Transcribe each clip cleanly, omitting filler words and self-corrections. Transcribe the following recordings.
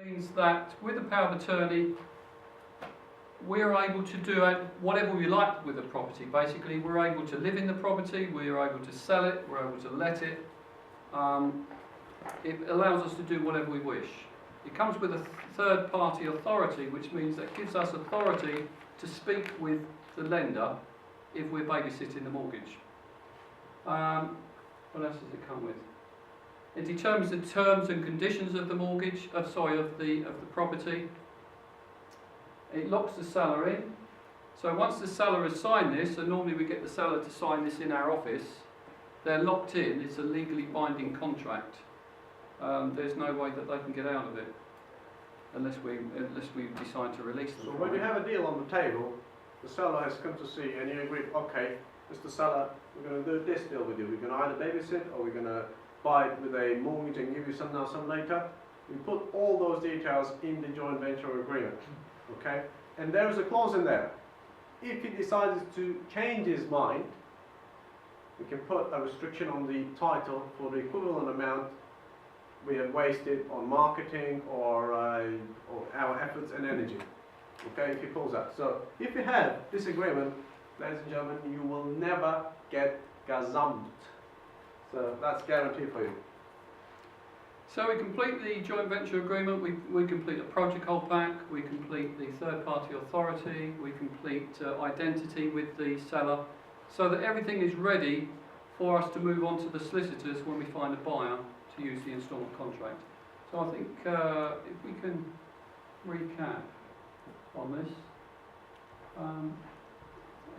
Means that with the power of attorney, we're able to do whatever we like with the property. Basically, we're able to live in the property, we're able to sell it, we're able to let it. It allows us to do whatever we wish. It comes with a third-party authority, which means that gives us authority to speak with the lender if we're babysitting the mortgage. What else does it come with? It determines the terms and conditions of the mortgage, of the property. It locks the seller in. So once the seller has signed this, and normally we get the seller to sign this in our office, they're locked in. It's a legally binding contract. There's no way that they can get out of it unless we decide to release them. So when you have a deal on the table, the seller has come to see and you agree, okay, Mr. Seller, we're going to do this deal with you. We're going to either babysit or we're going to buy it with a mortgage and give you some now, some later. We put all those details in the joint venture agreement, okay? And there is a clause in there. If he decides to change his mind, we can put a restriction on the title for the equivalent amount we have wasted on marketing or our efforts and energy, okay, if he pulls that. So if you have this agreement, ladies and gentlemen, you will never get gazumped. So that's guaranteed for you. So we complete the joint venture agreement, we complete a protocol pack, we complete the third-party authority, we complete identity with the seller, so that everything is ready for us to move on to the solicitors when we find a buyer to use the instalment contract. So I think if we can recap on this, I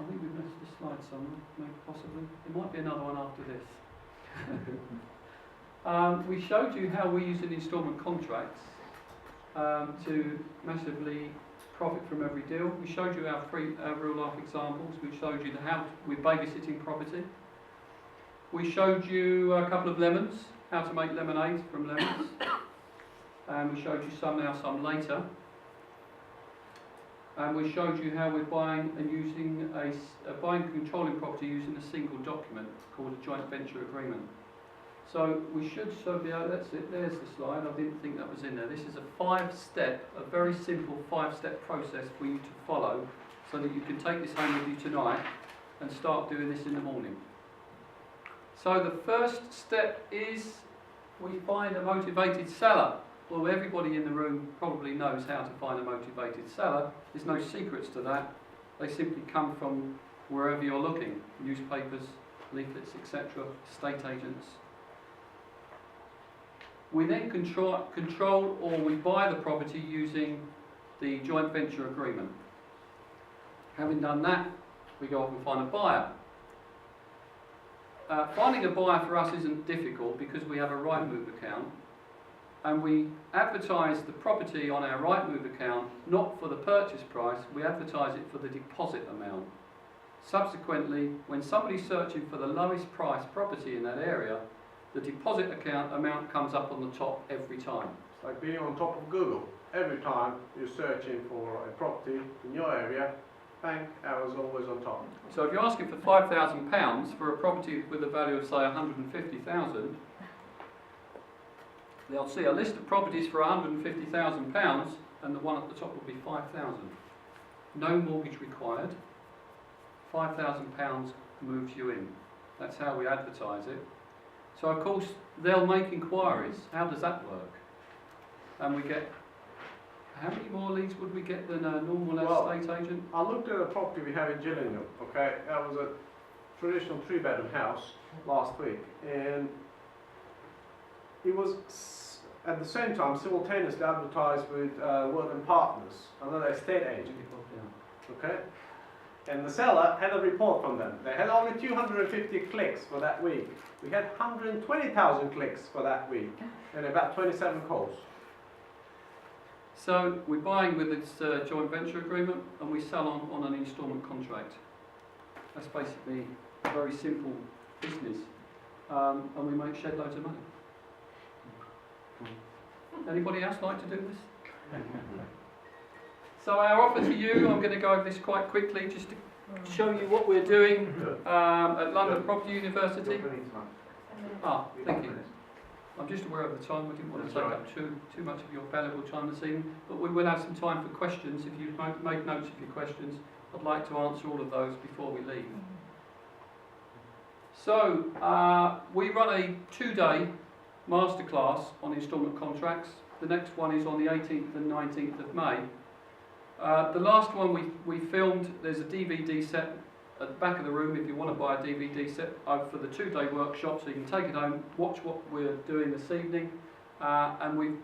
think we've missed the slide somewhere, maybe possibly. There might be another one after this. We showed you how we use an instalment contracts to massively profit from every deal. We showed you our real life examples. We showed you how we're babysitting property. We showed you a couple of lemons, how to make lemonade from lemons. And we showed you some now, some later. And we showed you how we're buying and using buying and controlling property using a single document called a joint venture agreement. So we should be able, that's it, there's the slide, I didn't think that was in there. This is a very simple 5-step process for you to follow so that you can take this home with you tonight and start doing this in the morning. So the first step is we find a motivated seller. Well, everybody in the room probably knows how to find a motivated seller. There's no secrets to that. They simply come from wherever you're looking, newspapers, leaflets, etc., estate agents. We then control or we buy the property using the joint venture agreement. Having done that, we go off and find a buyer. Finding a buyer for us isn't difficult because we have a Rightmove account. And we advertise the property on our Rightmove account, not for the purchase price, we advertise it for the deposit amount. Subsequently, when somebody's searching for the lowest price property in that area, the deposit account amount comes up on the top every time. It's like being on top of Google. Every time you're searching for a property in your area, bang, ours always on top. So if you're asking for £5,000 for a property with a value of say 150,000, they'll see a list of properties for £150,000 and the one at the top will be 5,000. No mortgage required. £5,000 moves you in. That's how we advertise it. So of course they'll make inquiries. How does that work? And we get, how many more leads would we get than a normal estate agent? I looked at a property we have in Gillingham, okay? That was a traditional 3-bedroom house last week, and it was at the same time simultaneously advertised with YorkPIN Partners, another estate agent, okay? And the seller had a report from them. They had only 250 clicks for that week. We had 120,000 clicks for that week and about 27 calls. So we're buying with this joint venture agreement and we sell on an instalment contract. That's basically a very simple business, and we make shed loads of money. Anybody else like to do this? So our offer to you, I'm going to go over this quite quickly just to show you what we're doing at London Property University. Thank you. I'm just aware of the time. We didn't want to That's take all up too much of your valuable time this evening, but we will have some time for questions. If you've made notes of your questions, I'd like to answer all of those before we leave. So, we run a 2-day masterclass on instalment contracts. The next one is on the 18th and 19th of May. The last one we filmed, there's a DVD set at the back of the room if you want to buy a DVD set for the 2-day workshop, so you can take it home, watch what we're doing this evening, and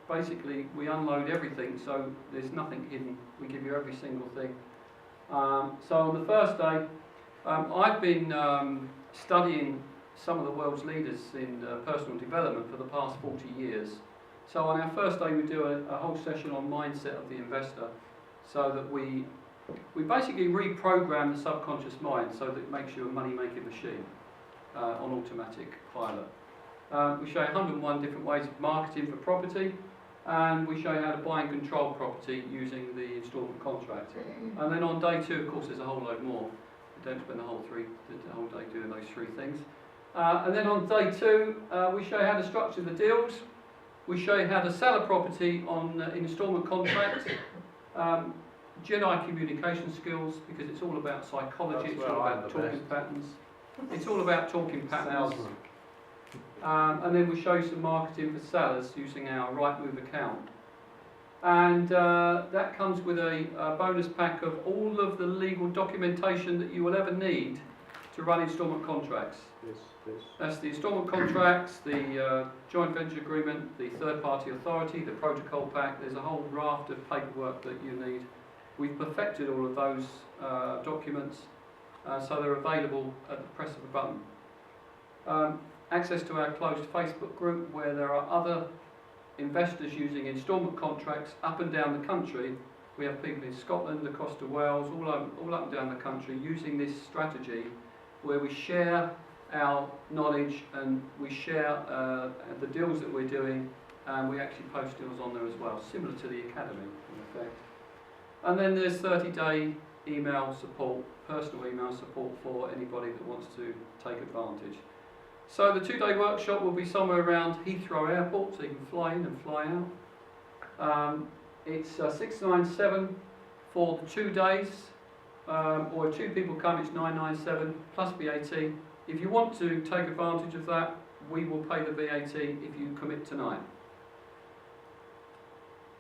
basically we unload everything, so there's nothing hidden. We give you every single thing. So on the first day, I've been studying some of the world's leaders in personal development for the past 40 years. So on our first day we do a whole session on mindset of the investor, so that we basically reprogram the subconscious mind so that it makes you a money-making machine on automatic pilot. We show you 101 different ways of marketing for property, and we show you how to buy and control property using the instalment contract. And then on day 2, of course, there's a whole load more. We don't spend the whole day doing those 3 things. And then on day 2, we show you how to structure the deals. We show you how to sell a property on instalment contract. Jedi communication skills, because it's all about psychology, it's all about talking patterns. It's all about talking patterns. And then we show you some marketing for sellers using our Rightmove account. And that comes with a bonus pack of all of the legal documentation that you will ever need to run instalment contracts. That's the instalment contracts, the joint venture agreement, the third-party authority, the protocol pack. There's a whole raft of paperwork that you need. We've perfected all of those documents, so they're available at the press of a button. Access to our closed Facebook group, where there are other investors using instalment contracts up and down the country. We have people in Scotland, across to Wales, all up and down the country using this strategy, where we share our knowledge and we share the deals that we're doing, and we actually post deals on there as well, similar to the Academy in effect. And then there's 30-day email support, personal email support for anybody that wants to take advantage. So the 2-day workshop will be somewhere around Heathrow Airport, so you can fly in and fly out. It's 697 for the 2 days, or if 2 people come, it's 997 plus VAT. If you want to take advantage of that, we will pay the VAT if you commit tonight.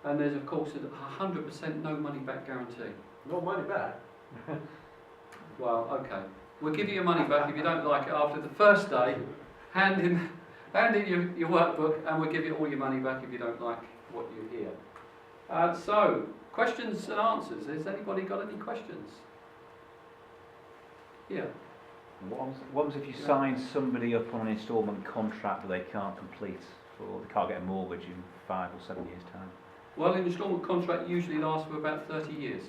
And there's of course a 100% no money back guarantee. No money back? Well, okay. We'll give you your money back if you don't like it after the first day. Hand in your workbook, and we'll give you all your money back if you don't like what you hear. So, questions and answers. Has anybody got any questions? Yeah. What was if you sign somebody up on an instalment contract that they can't complete, or they can't get a mortgage in 5 or 7 years' time? Well, an instalment contract usually lasts for about 30 years.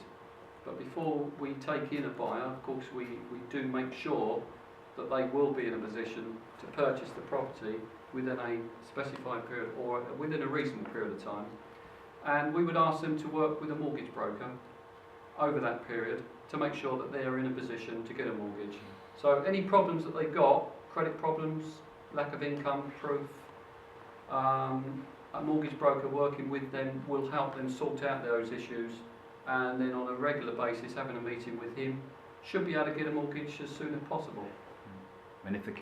But before we take in a buyer, of course, we do make sure that they will be in a position to purchase the property within a specified period, or within a reasonable period of time. And we would ask them to work with a mortgage broker over that period to make sure that they are in a position to get a mortgage. So any problems that they've got, credit problems, lack of income proof, a mortgage broker working with them will help them sort out those issues, and then on a regular basis having a meeting with him should be able to get a mortgage as soon as possible. And if the